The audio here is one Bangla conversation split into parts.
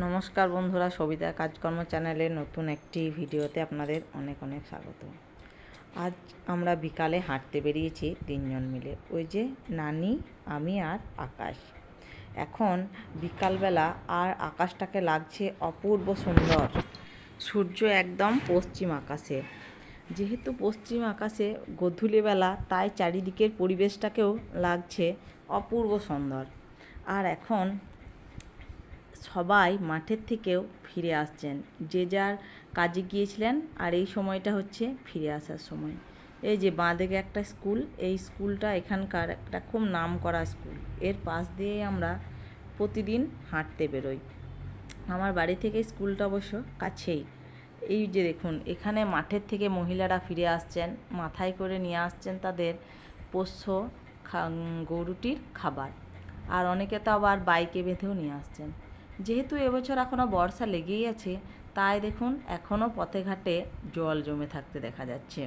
নমস্কার বন্ধুরা, সবিতা কাজকর্ম চ্যানেলের নতুন একটি ভিডিওতে আপনাদের অনেক অনেক স্বাগত। আজ আমরা বিকালে হাঁটতে বেরিয়েছি তিনজন মিলে, ওই যে নানি, আমি আর আকাশ। এখন বিকালবেলা আর আকাশটাকে লাগছে অপূর্ব সুন্দর। সূর্য একদম পশ্চিম আকাশে, যেহেতু পশ্চিম আকাশে গোধূলিবেলা, তাই চারিদিকের পরিবেশটাকেও লাগছে অপূর্ব সুন্দর। আর এখন সবাই মাঠের থেকেও ফিরে আসছেন, যে যার কাজে গিয়েছিলেন, আর এই সময়টা হচ্ছে ফিরে আসার সময়। এই যে বাঁদিকে একটা স্কুল, এই স্কুলটা এখানকার একটা খুব নাম করা স্কুল। এর পাশ দিয়েই আমরা প্রতিদিন হাঁটতে বেরোই। আমার বাড়ি থেকে স্কুলটা অবশ্য কাছেই। এই যে দেখুন, এখানে মাঠের থেকে মহিলারা ফিরে আসছেন, মাথায় করে নিয়ে আসছেন তাদের পোষ্য গরুটির খাবার, আর অনেকে তো আবার বাইকে বেঁধেও নিয়ে আসছেন। যেহেতু এবছর এখনও বর্ষা লেগেই আছে, তাই দেখুন এখনও পথে ঘাটে জল জমে থাকতে দেখা যাচ্ছে।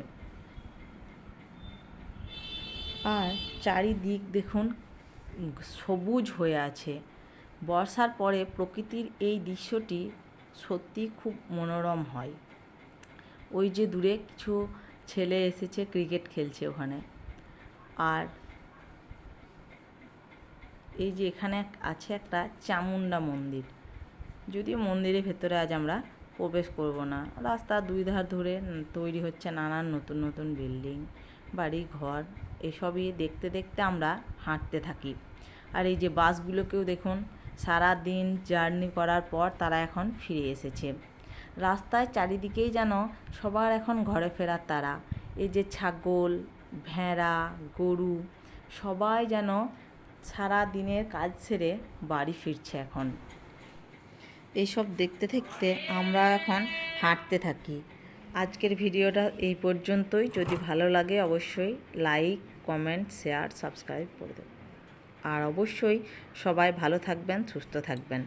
আর চারিদিক দেখুন সবুজ হয়ে আছে। বর্ষার পরে প্রকৃতির এই দৃশ্যটি সত্যি খুব মনোরম হয়। ওই যে দূরে কিছু ছেলে এসেছে, ক্রিকেট খেলছে ওখানে। আর এই যে এখানে আছে একটা চামুণ্ডা মন্দির, যদিও মন্দিরের ভেতরে আজ আমরা প্রবেশ করব না। রাস্তার দুই ধার ধরে তৈরি হচ্ছে নানান নতুন নতুন বিল্ডিং, বাড়ি ঘর, এসবই দেখতে দেখতে আমরা হাঁটতে থাকি। আর এই যে বাসগুলোকেও দেখুন, সারা দিন জার্নি করার পর তারা এখন ফিরে এসেছে। রাস্তায় চারিদিকেই যেন সবার এখন ঘরে ফেরার তাড়া। এই যে ছাগল, ভেড়া, গরু, সবাই যেন সারা দিনের কাজ সেরে বাড়ি ফিরছে এখন। এইসব দেখতে দেখতে আমরা এখন হাঁটতে থাকি। আজকের ভিডিওটা এই পর্যন্তই। যদি ভালো লাগে অবশ্যই লাইক, কমেন্ট, শেয়ার, সাবস্ক্রাইব করে দেবেন। আর অবশ্যই সবাই ভালো থাকবেন, সুস্থ থাকবেন।